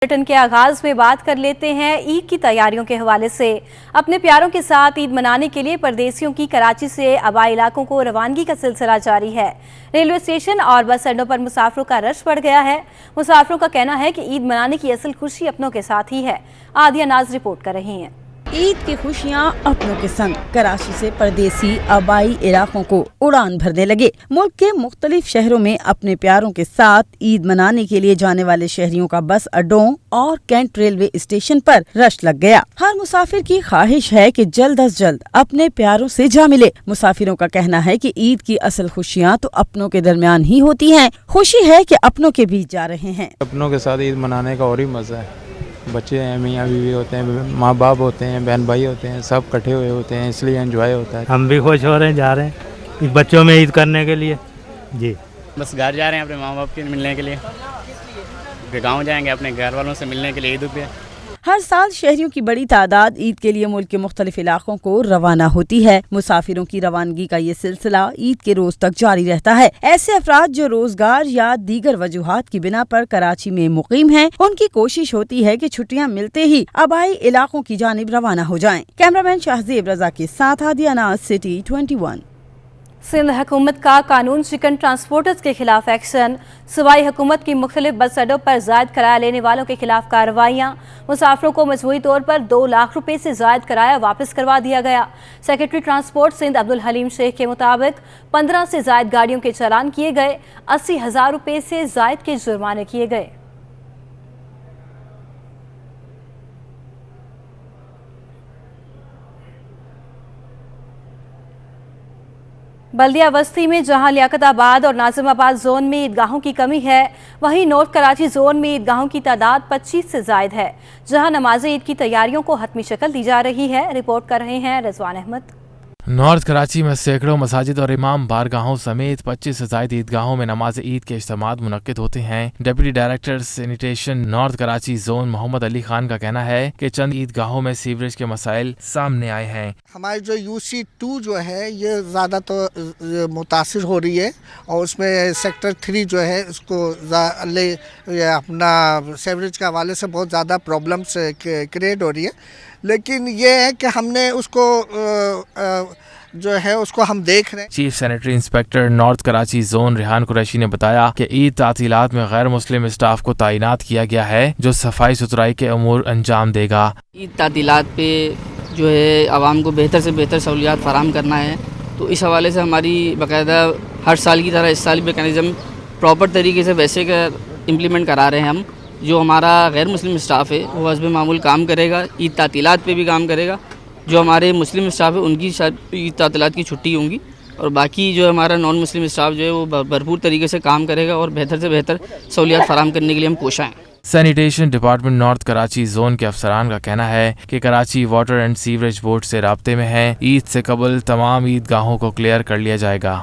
Bulletin के आगाज में बात कर लेते हैं ईद की तैयारियों के हवाले से। अपने प्यारों के साथ ईद मनाने के लिए परदेसियों की कराची से आबाई इलाकों को रवानगी का सिलसिला जारी है। रेलवे स्टेशन और बस अड्डों पर मुसाफिरों का रश बढ़ गया है। मुसाफिरों का कहना है कि ईद मनाने की असल खुशी अपनों के साथ ही है। आदिया नाज रिपोर्ट कर रही हैं। ईद की खुशियां अपनों के संग कराची से परदेसी आबाई इलाकों को उड़ान भरने लगे। मुल्क के मुख्तलिफ शहरों में अपने प्यारों के साथ ईद मनाने के लिए जाने वाले शहरियों का बस अड्डों और कैंट रेलवे स्टेशन पर रश लग गया। हर मुसाफिर की ख्वाहिश है कि जल्द अज जल्द अपने प्यारों से जा मिले। मुसाफिरों का कहना है कि ईद की असल खुशियां तो अपनों के दरमियान ही होती हैं। खुशी है कि अपनों के बीच जा रहे हैं। अपनों के साथ ईद मनाने का और ही मजा है। बच्चे हैं, मियाँ बीवी होते हैं, माँ बाप होते हैं, बहन भाई होते हैं, सब इकट्ठे हुए होते हैं, इसलिए एंजॉय होता है। हम भी खुश हो रहे हैं, जा रहे हैं बच्चों में ईद करने के लिए। जी बस घर जा रहे हैं अपने माँ बाप के मिलने के लिए, फिर गाँव जाएंगे अपने घर वालों से मिलने के लिए ईद पे। हर साल शहरियों की बड़ी तादाद ईद के लिए मुल्क के मुख्तलिफ इलाकों को रवाना होती है। मुसाफिरों की रवानगी का ये सिलसिला ईद के रोज तक जारी रहता है। ऐसे अफराद जो रोजगार या दीगर वजूहात की बिना पर कराची में मुकीम हैं, उनकी कोशिश होती है कि छुट्टियां मिलते ही आबाई इलाकों की जानिब रवाना हो जाएं। कैमरामैन शाहजेब रजा के साथ आदिया नाज, सिटी 21। सिंध हुकूमत का कानून शिकन ट्रांसपोर्टर्स के खिलाफ एक्शन। सूबाई हुकूमत की मुख्तलिफ बस अड्डों पर जायद किराया लेने वालों के खिलाफ कार्रवाइयाँ। मुसाफिरों को मजबूरी तौर पर 2 लाख रुपए से जायद किराया वापस करवा दिया गया। सेक्रेटरी ट्रांसपोर्ट सिंध अब्दुल हलीम शेख के मुताबिक 15 से जायद गाड़ियों के चालान किए गए। 80,000 रुपए से जायद के जुर्माने किए गए। बल्दिया बस्ती में जहां लियाकताबाद और नाजिमाबाद जोन में ईदगाहों की कमी है, वहीं नॉर्थ कराची जोन में ईदगाहों की तादाद 25 से जायद है, जहां नमाज ईद की तैयारियों को हतमी शक्ल दी जा रही है। रिपोर्ट कर रहे हैं रिजवान अहमद। नॉर्थ कराची में सैकड़ों मसाजिद और इमाम बारगाहों समेत 25 से ज्यादा ईदगाहों में नमाज ईद के इज्तिमात मुनक्किद होते हैं। Deputy director sanitation north Karachi zone Mohammad Ali Khan का कहना है कि चंद ईदगाहों में सीवरेज के मसाइल सामने आए हैं। हमारी जो UC2 जो है ये ज़्यादा तो मुतासिर हो रही है और उसमें सेक्टर 3 जो है उसको अपना सीवरेज के हवाले से बहुत ज़्यादा प्रॉब्लम्स क्रिएट हो रही है। लेकिन ये है कि हमने उसको जो है उसको हम देख रहे हैं। Chief sanitary inspector north Karachi zone Rehan Qureshi ने बताया कि ईद तातीलात में गैर मुस्लिम स्टाफ को तैनात किया गया है जो सफाई सुथराई के अमूर अंजाम देगा। ईद तातीलात पे जो है आवाम को बेहतर से बेहतर सहूलियात फराहम करना है, तो इस हवाले से हमारी बाकायदा हर साल की तरह इस साल मैकेनिज़्म प्रॉपर तरीके से वैसे का इम्प्लीमेंट करा रहे हैं हम। जो हमारा गैर मुस्लिम स्टाफ है वो हस्ब मामूल काम करेगा, ईद तातीलात पे भी काम करेगा। जो हमारे मुस्लिम स्टाफ है उनकी ईद तातीलात की छुट्टी होंगी और बाकी जो हमारा नॉन मुस्लिम स्टाफ जो है वो भरपूर तरीके से काम करेगा और बेहतर से बेहतर सहूलियात फराहम करने के लिए हम कोशिश हैं। Sanitation department north Karachi zone के अफसरान का कहना है कि Karachi water and sewerage board से राब्ते में है। ईद से कबल तमाम ईदगाहों को क्लियर कर लिया जाएगा।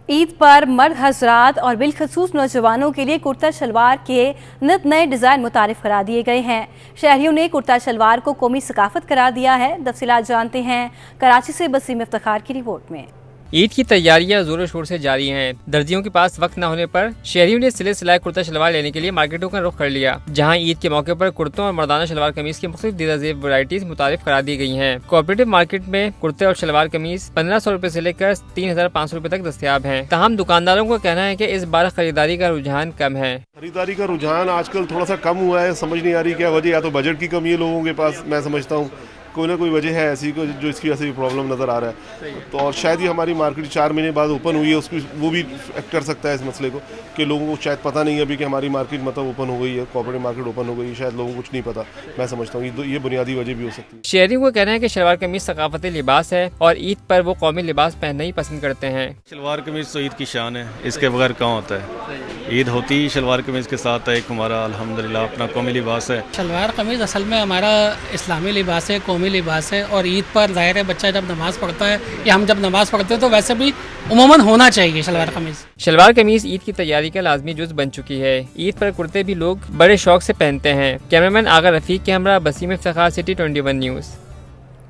ईद पर मर्द हजरात और बिलखसूस नौजवानों के लिए कुर्ता शलवार के नित नए डिज़ाइन मुतारिफ करा दिए गए हैं। शहरियों ने कुर्ता शलवार को कौमी सकाफत करार दिया है। तफसीलात जानते हैं कराची से बसीम इफ्तिखार की रिपोर्ट में। ईद की तैयारियां जोरों शोर से जारी हैं। दर्जियों के पास वक्त न होने पर शहरियों ने सिले सिलाए कुर्ता शलवार लेने के लिए मार्केटों का रुख कर लिया, जहां ईद के मौके पर कुर्तों और मर्दाना शलवार कमीज की मुख्तलिफ दीदाजेब वैरायटीज मुतारिफ करा दी गई हैं। कोऑपरेटिव मार्केट में कुर्ते और शलवार कमीज 1500 रुपए से लेकर 3500 रुपए तक दस्तयाब हैं। तमाम दुकानदारों का कहना है कि इस बार खरीदारी का रुझान कम है। खरीदारी का रुझान आजकल थोड़ा सा कम हुआ है, समझ नहीं आ रही क्या वजह। या तो बजट की कमी है लोगों के पास, मैं समझता हूँ कोई ना कोई वजह है ऐसी को जो इसकी वजह से प्रॉब्लम नज़र आ रहा है। तो और शायद ही हमारी मार्केट 4 महीने बाद ओपन हुई है, उसकी वो भी एक्ट कर सकता है इस मसले को कि लोगों को शायद पता नहीं है अभी कि हमारी मार्केट मतलब ओपन हो गई है, कॉर्पोरेट मार्केट ओपन हो गई है, शायद लोगों को कुछ नहीं पता। मैं समझता हूँ ये बुनियादी वजह भी हो सकती है। शहरियों का कहना है कि शलवार कमीज सकाफती लिबास है और ईद पर वो कौमी लिबास पहनना ही पसंद करते हैं। शलवार कमीज तो ईद की शान है, इसके बगैर कहाँ होता है। ईद होती ही शलवार कमीज के साथ है, एक हमारा अल्हम्दुलिल्लाह अपना कौमी लिबास है। शलवार कमीज असल में हमारा इस्लामी लिबास है, कौमी लिबास है और ईद पर ज़ाहिर है बच्चा जब नमाज़ पढ़ता है या हम जब नमाज़ पढ़ते हैं तो वैसे भी उमूमन होना चाहिए शलवार कमीज। शलवार कमीज ईद की तैयारी का लाजमी जुज़ बन चुकी है। ईद पर कुर्ते भी लोग बड़े शौक से पहनते हैं। कैमरामैन आगा रफीक के हमरा बसीम इफ्तिखार, सिटी 21 न्यूज़।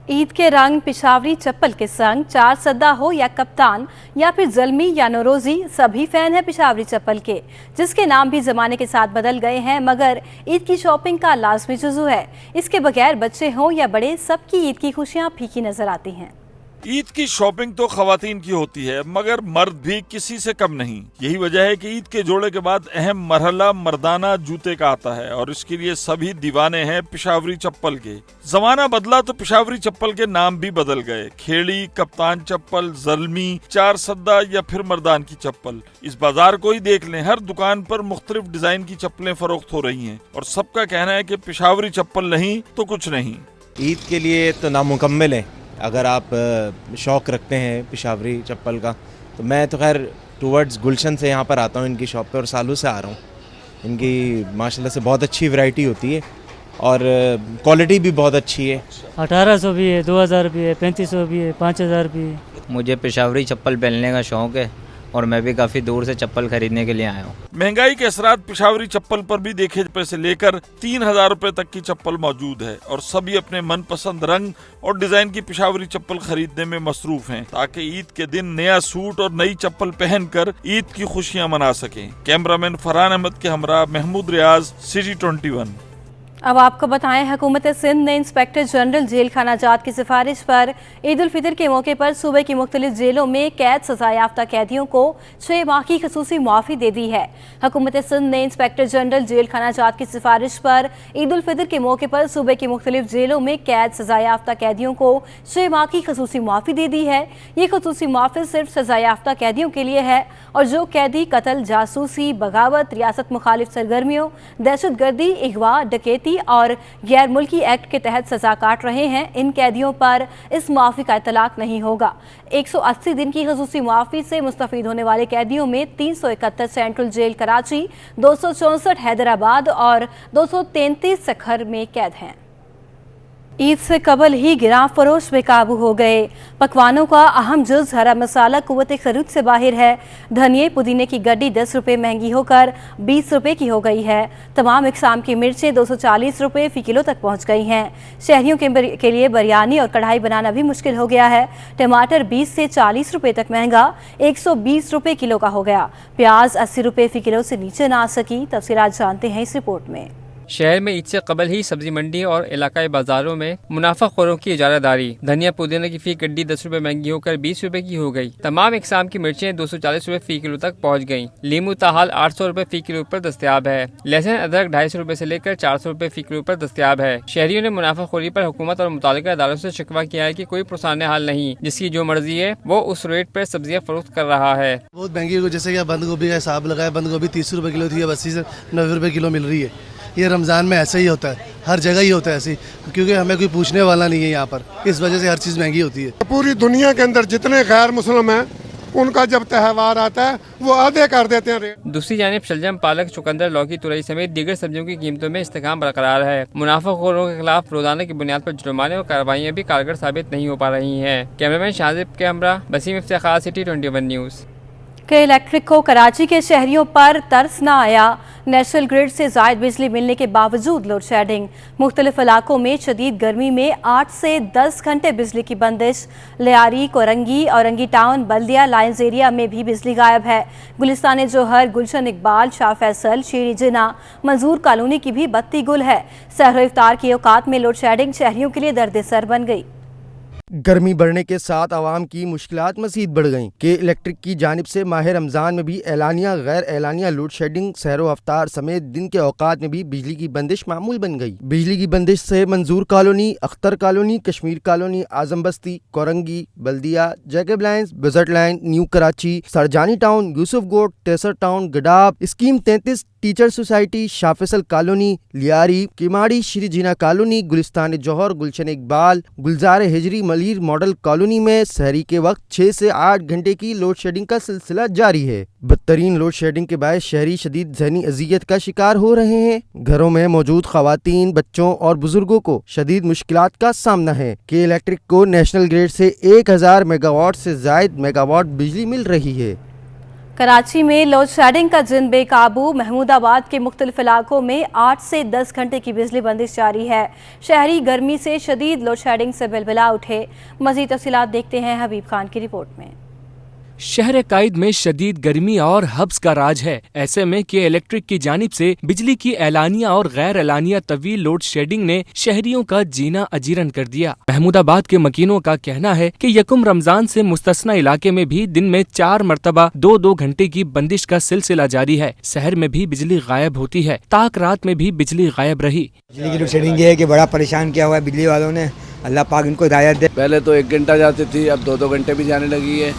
ईद के रंग पिशावरी चप्पल के संग चार सद्दा हो या कप्तान या फिर जल्मी या नौरोजी, सभी फैन हैं पिशावरी चप्पल के, जिसके नाम भी जमाने के साथ बदल गए हैं मगर ईद की शॉपिंग का लाजमी जुज़ू है। इसके बगैर बच्चे हों या बड़े, सबकी ईद की खुशियां फीकी नजर आती हैं। ईद की शॉपिंग तो खवातीन की होती है मगर मर्द भी किसी से कम नहीं। यही वजह है कि ईद के जोड़े के बाद अहम मरहला मर्दाना जूते का आता है और इसके लिए सभी दीवाने हैं पिशावरी चप्पल के। जमाना बदला तो पिशावरी चप्पल के नाम भी बदल गए। खेड़ी, कप्तान चप्पल, जल्मी, चार सद्दा या फिर मर्दान की चप्पल। इस बाजार को ही देख लें, हर दुकान पर मुख्तलिफ डिजाइन की चप्पलें फरोख्त हो रही हैं और सबका कहना है कि पिशावरी चप्पल नहीं तो कुछ नहीं। ईद के लिए तो नामुकम्मल है। अगर आप शौक़ रखते हैं पिशावरी चप्पल का तो मैं तो खैर टूवर्ड्स गुलशन से यहाँ पर आता हूँ इनकी शॉप पे और सालों से आ रहा हूँ। इनकी माशाल्लाह से बहुत अच्छी वैरायटी होती है और क्वालिटी भी बहुत अच्छी है। 1800 भी है, 2000 भी है, 3500 भी है, 5000 भी है। मुझे पिशावरी चप्पल पहनने का शौक़ है और मैं भी काफ़ी दूर से चप्पल खरीदने के लिए आया हूँ। महंगाई के असरात पिशावरी चप्पल पर भी देखे रुपए से लेकर 3000 रुपए तक की चप्पल मौजूद है और सभी अपने मनपसंद रंग और डिजाइन की पिशावरी चप्पल खरीदने में मसरूफ हैं ताकि ईद के दिन नया सूट और नई चप्पल पहनकर ईद की खुशियां मना सकें। कैमरामैन फरहान अहमद के हमरा महमूद रियाज, सिटी 21। अब आपको बताएं, हुकूमत सिंध ने इंस्पेक्टर जनरल जेल खाना जात की सिफारिश पर ईद उल फितर के मौके पर सूबे की मुख्तलिफ जेलों में कैद सजा याफ्ता कैदियों को 6 माह की खसूसी मुआफ़ी दे दी है। हुकूमत सिंध ने इंस्पेक्टर जनरल जेल खाना जात की सिफारिश पर ईद उल फितर के मौके पर सूबे की मुख्तलिफ जेलों में कैद सजा याफ्ता कैदियों को 6 माह की खसूसी मुआफ़ी दे दी है। ये खसूसी मुआफ़ी सिर्फ सजा याफ्ता कैदियों के लिए है और जो कैदी कत्ल, जासूसी, बगावत, रियासत मुखालिफ सरगर्मियों, दहशतगर्दी, अगवा, डकैती और गैर मुल्की एक्ट के तहत सजा काट रहे हैं, इन कैदियों पर इस मुआफ़ी का इतलाक नहीं होगा। 180 दिन की खसूसी मुआफ़ी से मुस्तफ़ीद होने वाले कैदियों में 371 सेंट्रल जेल कराची, 264 हैदराबाद और 233 सखर में कैद हैं। ईद से कबल ही गिरां फरोश बेकाबू हो गए। पकवानों का अहम जुज़ हरा मसाला कुव्वत खरीद से बाहर है। धनिए पुदीने की गड्डी 10 रुपये महंगी होकर 20 रुपये की हो गई है। तमाम इकसाम की मिर्चें 240 रुपये फ़ी किलो तक पहुँच गई हैं। शहरियों के लिए बिरयानी और कढ़ाई बनाना भी मुश्किल हो गया है। टमाटर 20 से 40 रुपये तक महंगा 120 रुपये किलो का हो गया। प्याज 80 रुपये फ़ी किलो से नीचे ना आ सकी। तफसीलात जानते हैं इस रिपोर्ट में। शहर में ईद से कबल ही सब्जी मंडी और इलाकाई बाजारों में मुनाफाखोरों की इजारादारी। धनिया पुदीना की फी गड्डी 10 रुपये महंगी होकर 20 रुपये की हो गई। तमाम इकसाम की मिर्चें 240 रुपये फ़ी किलो तक पहुँच गईं। लीमू ताहाल 800 रुपये फ़ी किलो पर दस्तयाब है। लहसुन अदरक 250 रुपये से लेकर 400 रुपये फ़ी किलो पर दस्तयाब है। शहरियों ने मुनाफाखोरी पर हुकूमत और मुतालिका अदालतों से शिकवा किया है कि कोई पुरसाने हाल नहीं, जिसकी जो मर्जी है वो उस रेट पर सब्जियाँ फरोख्त कर रहा है। बहुत महंगी हो, जैसे कि बंद गोभी का हिसाब लगाया, बंद गोभी 30 रुपये किलो थी, अब 80 से 90 रुपये किलो मिल रही है। ये रमज़ान में ऐसा ही होता है, हर जगह ही होता है ऐसे, क्योंकि हमें कोई पूछने वाला नहीं है यहाँ पर, इस वजह से हर चीज़ महंगी होती है। पूरी दुनिया के अंदर जितने गैर मुस्लिम हैं उनका जब त्यौहार आता है वो आधे कर देते हैं रेट। दूसरी जानिब शलजम, पालक, चुकंदर, लौकी, तुरई समेत दीगर सब्जियों की कीमतों में इस्तेकाम बरकरार है। मुनाफाखोरों के खिलाफ रोजाना की बुनियाद पर जुर्माने और कार्रवाइयाँ भी कारगर साबित नहीं हो पा रही हैं। कैमरामैन शाजिब के हमरा, वसीम इफ्तिखार, सिटी 21 न्यूज़। के इलेक्ट्रिक को कराची के शहरियों पर तरस न आया। नेशनल ग्रिड से ज़ायद बिजली मिलने के बावजूद लोड शेडिंग। मुख्तलिफ इलाकों में शदीद गर्मी में 8 से 10 घंटे बिजली की बंदिश। लियारी, कोरंगी, औरंगी टाउन, बल्दिया, लाइन्स एरिया में भी बिजली गायब है। गुलिस्तान जोहर, गुलशन इकबाल, शाह फैसल, शीरी जिना, मंजूर कॉलोनी की भी बत्ती गुल है। सहर इफ्तार की औकात में लोड शेडिंग शहरियों के लिए दर्द सर बन गई। गर्मी बढ़ने के साथ आवाम की मुश्किलात मज़ीद बढ़ गईं कि इलेक्ट्रिक की जानिब से माह रमज़ान में भी एलानिया गैर एलानिया लोड शेडिंग, सहर व अफ्तार समेत दिन के औकात में भी बिजली की बंदिश मामूल बन गई। बिजली की बंदिश से Manzoor colony, Akhtar colony, Kashmir colony, Azam Basti, Korangi, Baldia, Jacob lines, budget line, new Karachi, Surjani town, Yousuf Goth, Taiser town, Gadap, scheme 33, teacher society, Shah Faisal colony, Lyari, Kemari, Shri Jinnah colony, Gulistan Jauhar, Gulshan Iqbal, Gulzar Hijri, Malir model colony में सहरी के वक्त 6 से 8 घंटे की लोड शेडिंग का सिलसिला जारी है। बदतरीन लोड शेडिंग के बायस शहरी शदीद ज़हनी अजियत का शिकार हो रहे हैं। घरों में मौजूद खवातीन, बच्चों और बुजुर्गों को शदीद मुश्किलात का सामना है कि इलेक्ट्रिक को नेशनल ग्रिड से 1000 मेगावाट से ज़ायद मेगावाट बिजली मिल रही है। कराची में लोड शेडिंग का जिन बेकाबू। महमूदाबाद के मुख्तलिफ इलाकों में 8 से 10 घंटे की बिजली बंदिश जारी है। शहरी गर्मी से शदीद लोड शेडिंग से बिलबिला उठे। मज़ीद तफसीलात देखते हैं हबीब खान की रिपोर्ट में। शहर कायद में शदीद गर्मी और हब्स का राज है। ऐसे में के इलेक्ट्रिक की जानिब से बिजली की एलानिया और गैर एलानिया तवील लोड शेडिंग ने शहरियों का जीना अजीरन कर दिया। महमूदाबाद के मकीनों का कहना है कि यकुम रमजान से मुस्तस्ना इलाके में भी दिन में 4 मरतबा 2-2 घंटे की बंदिश का सिलसिला जारी है। शहर में भी बिजली गायब होती है, ताक रात में भी बिजली गायब रही। बिजली की लोड शेडिंग ये है कि बड़ा परेशान किया हुआ है बिजली वालों ने। अल्लाह पाक इनको हिदायत दे। पहले तो 1 घंटा जाती थी, अब 2-2 घंटे भी जाने लगी है।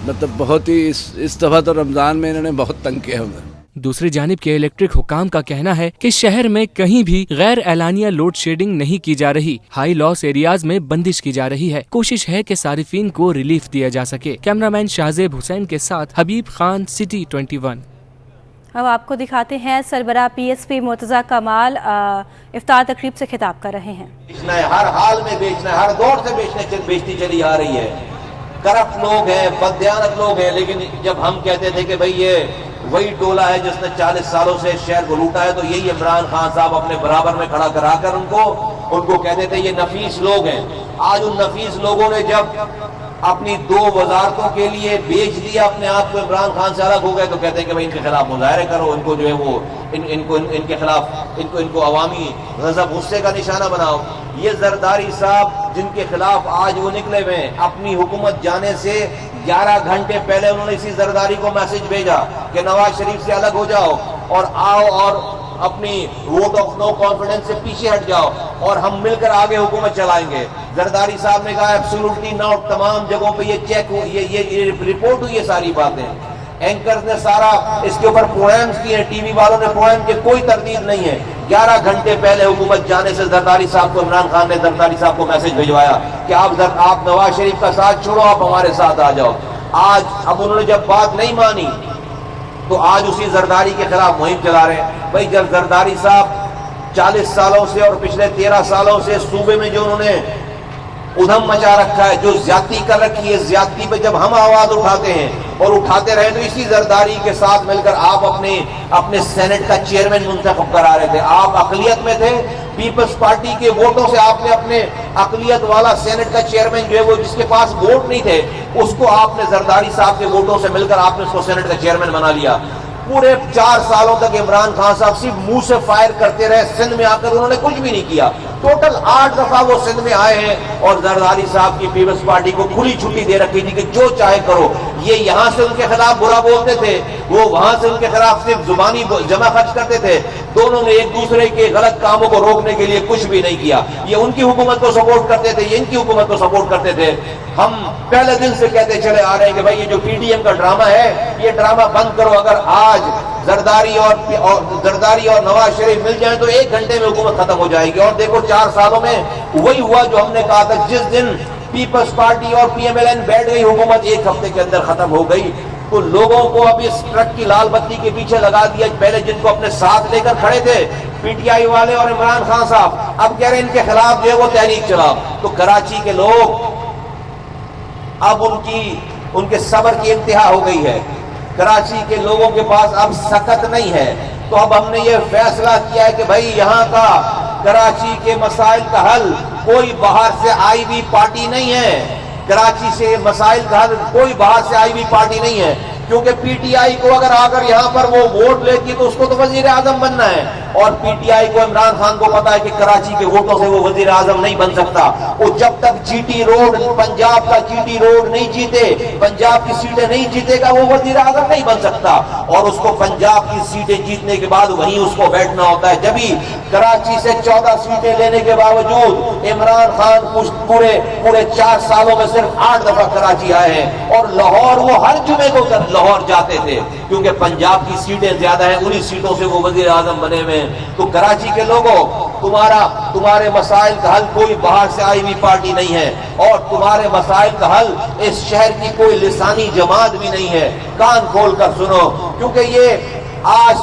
मतलब बहुत ही इस दफा तो रमजान में इन्होंने बहुत तंग किया है। दूसरी जानिब के इलेक्ट्रिक हुकाम का कहना है कि शहर में कहीं भी गैर एलानिया लोड शेडिंग नहीं की जा रही। हाई लॉस एरियाज में बंदिश की जा रही है। कोशिश है कि सारिफीन को रिलीफ दिया जा सके। कैमरामैन शाहजेब हुसैन के साथ हबीब खान, सिटी 21। अब आपको दिखाते हैं सरबराह PSP मुर्तजा कमाल इफ्तार तकरीब से खिताब कर रहे हैं। बेचना है, हर हाल में बेचना है, हर दौर से बेचती चली आ रही है। करप्ट लोग हैं, बददियानत लोग हैं, लेकिन जब हम कहते थे कि भाई ये वही टोला है जिसने 40 सालों से शहर को लूटा है, तो यही इमरान खान साहब अपने बराबर में खड़ा कराकर उनको कहते थे ये नफीस लोग हैं। आज उन नफीस लोगों ने जब अपनी 2 वजारतों के लिए बेच दिया अपने आप को, इमरान खान से अलग हो गए, तो कहते हैं कि भाई इनके खिलाफ मुजाहरे करो, इनको जो है वो इनके खिलाफ इनको अवामी गजब गुस्से का निशाना बनाओ। ये जरदारी साहब जिनके खिलाफ आज वो निकले हुए हैं, अपनी हुकूमत जाने से 11 घंटे पहले उन्होंने इसी जरदारी को मैसेज भेजा कि नवाज शरीफ से अलग हो जाओ और आओ और अपनी वोट ऑफ नो कॉन्फिडेंस से पीछे हट जाओ और हम मिलकर आगे हुकूमत चलाएंगे। जरदारी साहब ने कहा एब्सोल्युटली नॉट, तमाम जगहों पे ये चेक हो, ये रिपोर्ट हुई है सारी बातें। एंकर्स ने सारा इसके ऊपर पोएम्स किए, टीवी वालों ने पोएम के कोई तरदीद नहीं है। 11 घंटे पहले हुकूमत जाने से जरदारी साहब को, इमरान खान ने जरदारी साहब को मैसेज भिजवाया कि आप नवाज शरीफ का साथ छोड़ो, आप हमारे साथ आ जाओ। आज अब उन्होंने जब बात नहीं मानी तो आज उसी जरदारी के खिलाफ मुहिम चला रहे हैं। भाई जब जरदारी साहब 40 सालों से और पिछले 13 सालों से सूबे में जो उन्होंने उधम मचा रखा है, जो ज्यादती कर रखी है, ज्यादती पे जब हम आवाज उठाते हैं और उठाते रहे तो इसी जरदारी के साथ मिलकर आप अपने सेनेट का चेयरमैन मुंतखब करा रहे थे। आप अकलियत में थे, पीपल्स पार्टी के वोटों से आपने अपने अकलियत वाला सेनेट का चेयरमैन जो है वो जिसके पास वोट नहीं थे, उसको आपने जरदारी साहब के वोटों से मिलकर आपने उसको सेनेट का चेयरमैन बना लिया। पूरे 4 सालों तक इमरान खान साहब सिर्फ मुंह से फायर करते रहे। सिंध में आकर उन्होंने कुछ भी नहीं किया। टोटल 8 दफा वो सिंध में आए हैं और जरदारी साहब की पीपल्स पार्टी को खुली छुट्टी दे रखी थी कि जो चाहे करो। ये यहाँ से उनके खिलाफ बुरा बोलते थे, वो वहां से उनके खिलाफ सिर्फ जुबानी जमा खर्च करते थे। दोनों ने एक दूसरे के गलत कामों को रोकने के लिए कुछ भी नहीं किया। ये उनकी हुकूमत को सपोर्ट करते थे, ये इनकी हुकूमत को सपोर्ट करते थे। हम पहले दिन से कहते चले आ रहे हैं कि भाई ये जो PDM का ड्रामा है, ये ड्रामा बंद करो। अगर आज जरदारी और नवाज शरीफ मिल जाए तो 1 घंटे में हुकूमत खत्म हो जाएगी। और देखो 4 सालों में वही हुआ जो हमने कहा था। जिस दिन पीपल्स पार्टी और PMLN बैठ गई, हुकूमत 1 हफ्ते के अंदर खत्म हो गई। तो लोगों को अब इस ट्रक की लाल बत्ती के पीछे लगा दिया। पहले जिनको अपने साथ लेकर खड़े थे PTI वाले और इमरान खान साहब, अब कह रहे हैं इनके खिलाफ जो है वो तहरीक चलाओ। तो कराची के लोग अब उनके सब्र की इंतहा हो गई है। कराची के लोगों के पास अब सकत नहीं है। तो अब हमने ये फैसला किया है कि भाई यहाँ का कराची के मसाइल का हल कोई बाहर से आई हुई पार्टी नहीं है। कराची से मसाइल का हल कोई बाहर से आई हुई पार्टी नहीं है, क्योंकि PTI को अगर आकर यहाँ पर वो वोट लेती तो उसको तो वजीर आजम बनना है। और PTI को, इमरान खान को पता है कि कराची के वोटों से वो वजीर आजम नहीं बन सकता। वो जब तक GT रोड, पंजाब का GT रोड नहीं जीते, पंजाब की सीटें नहीं जीतेगा, वो वजीर आजम नहीं बन सकता। और उसको पंजाब की सीटें जीतने के बाद वहीं उसको बैठना होता है। जब भी कराची से 14 सीटें लेने के बावजूद इमरान खान पूरे 4 सालों में सिर्फ 8 दफा कराची आए हैं। और लाहौर वो हर जुमे को लाहौर जाते थे, क्योंकि पंजाब की सीटें ज्यादा हैं, उन्हीं सीटों से वो वजीर आजम बने हुए हैं। तो कराची के लोगों, तुम्हारे मसाइल का हल कोई बाहर से आई हुई पार्टी नहीं है, और तुम्हारे मसाइल का हल इस शहर की कोई लिसानी जमात भी नहीं है। कान खोल कर सुनो, क्योंकि ये आज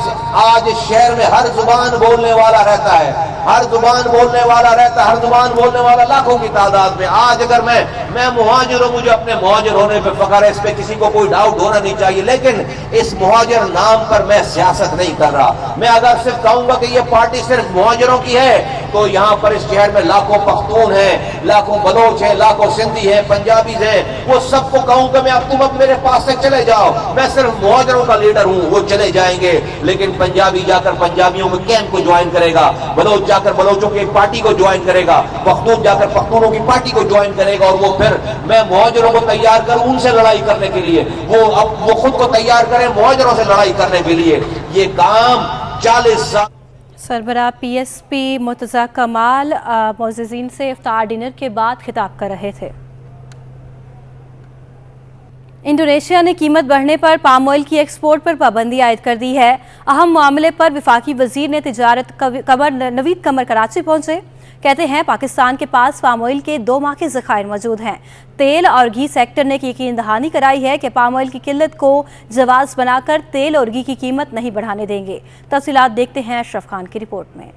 शहर में हर जुबान बोलने वाला रहता है। ہر زبان بولنے والا رہتا ہے، ہر زبان بولنے والا لاکھوں کی تعداد میں. آج اگر میں مہاجر ہوں، مجھے اپنے مہاجر ہونے پہ فخر ہے، اس پہ کسی کو کوئی ڈاؤٹ ہونا نہیں چاہیے، لیکن اس مہاجر نام پر میں سیاست نہیں کر رہا. میں اگر صرف کہوں گا کہ یہ پارٹی صرف مہاجروں کی ہے تو یہاں پر اس شہر میں لاکھوں پختون ہیں، لاکھوں بلوچ ہیں، لاکھوں سندھی ہیں، پنجابیز ہیں، وہ سب کو کہوں کہ تم اب میرے پاس سے چلے جاؤ، میں صرف مہاجروں کا لیڈر ہوں، وہ چلے جائیں گے. لیکن پنجابی جا کر پنجابیوں کے کیمپ کو جوائن کرے گا، بلوچ جا کر بلوچوں کی پارٹی کو جوائن کرے گا، پختون جا کر پختونوں کی پارٹی کو جوائن کرے گا، اور وہ پھر میں مہاجروں کو تیار کروں ان سے لڑائی کرنے کے لیے، وہ خود کو تیار کریں مہاجروں سے لڑائی کرنے کے لیے. یہ کام 40 سال. سربراہ پی ایس پی مرتضی کمال معززین سے افطار ڈنر کے بعد خطاب کر رہے تھے. انڈونیشیا نے قیمت بڑھنے پر پام آئل کی ایکسپورٹ پر پابندی عائد کر دی ہے. اہم معاملے پر وفاقی وزیر نے تجارت نوید قمر کراچی پہنچے. کہتے ہیں پاکستان کے پاس پام آئل کے 2 ماہ کے ذخائر موجود ہیں. تیل اور گھی سیکٹر نے یقین دہانی کرائی ہے کہ پام آئل کی قلت کو جواز بنا کر تیل اور گھی کی قیمت نہیں بڑھانے دیں گے. تفصیلات دیکھتے ہیں اشرف خان کی رپورٹ میں.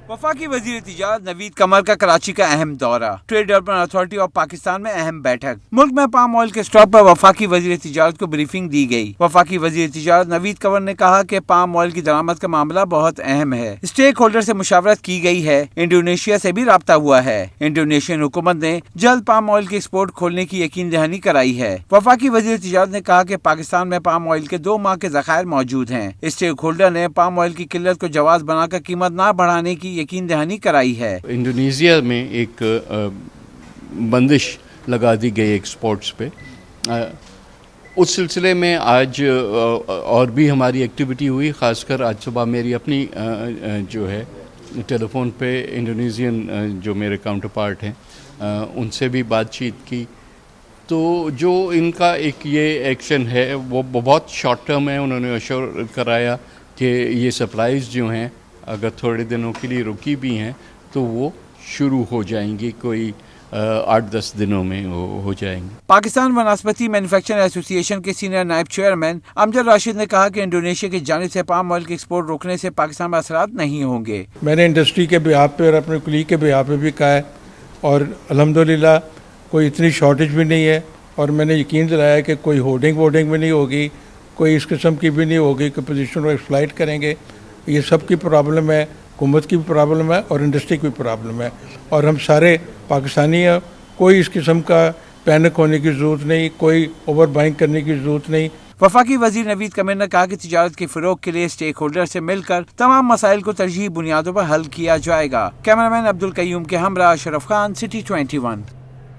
وفاقی وزیر تجارت نوید قمر کا کراچی کا اہم دورہ. Trade development authority of Pakistan میں اہم بیٹھک. ملک میں پام آئل کے اسٹاک پر وفاقی وزیر تجارت کو بریفنگ دی گئی. وفاقی وزیر تجارت نوید قمر نے کہا کہ پام آئل کی درآمد کا معاملہ بہت اہم ہے. اسٹیک ہولڈر سے مشاورت کی گئی ہے. انڈونیشیا سے بھی رابطہ ہوا ہے. انڈونیشین حکومت نے جلد پام آئل کی ایکسپورٹ کھولنے کی یقین دہانی کرائی ہے. وفاقی وزیر تجارت نے کہا کہ پاکستان میں پام آئل کے 2 ماہ کے ذخائر موجود ہیں. اسٹیک ہولڈر نے پام آئل کی قلت کو جواز بنا کر قیمت نہ بڑھانے کی یقین دہانی کرائی ہے. انڈونیشیا میں ایک بندش لگا دی گئی ایکسپورٹس پہ. اس سلسلے میں آج اور بھی ہماری ایکٹیویٹی ہوئی. خاص کر آج صبح میری اپنی جو ہے ٹیلی فون پہ انڈونیزین جو میرے کاؤنٹر پارٹ ہیں ان سے بھی بات چیت کی. تو جو ان کا ایک یہ ایکشن ہے وہ بہت شارٹ ٹرم ہے. انہوں نے اشور کرایا کہ یہ سپلائیز جو ہیں اگر تھوڑے دنوں کے لیے رکی بھی ہیں تو وہ شروع ہو جائیں گی، کوئی 8-10 دنوں میں ہو جائیں گے. پاکستان وناسپتی مینوفیکچرر ایسوسی ایشن کے سینئر نائب چیئرمین امجد راشد نے کہا کہ انڈونیشیا کی جانب سے پام آئل کی ایکسپورٹ روکنے سے پاکستان میں اثرات نہیں ہوں گے. میں نے انڈسٹری کے بیہاف پہ اور اپنے کلیگ کے بیہاف پہ بھی کہا ہے، اور الحمدللہ کوئی اتنی شارٹیج بھی نہیں ہے، اور میں نے یقین دلایا کہ کوئی ہولڈنگ ووڈنگ بھی نہیں ہوگی، کوئی اس قسم کی بھی نہیں ہوگی کہ پوزیشن کو ایکسپلائٹ کریں گے. یہ سب کی پرابلم ہے، حکومت کی بھی پرابلم ہے اور انڈسٹری کی بھی پرابلم ہے، اور ہم سارے پاکستانی ہیں. کوئی اس قسم کا پینک ہونے کی ضرورت نہیں، کوئی اوور بائنگ کرنے کی ضرورت نہیں. وفاقی وزیر نوید قمر نے کہا کہ تجارت کے فروغ کے لیے اسٹیک ہولڈر سے مل کر تمام مسائل کو ترجیحی بنیادوں پر حل کیا جائے گا. کیمرہ مین عبدالقیوم کے ہمراہ اشرف خان، سٹی 21.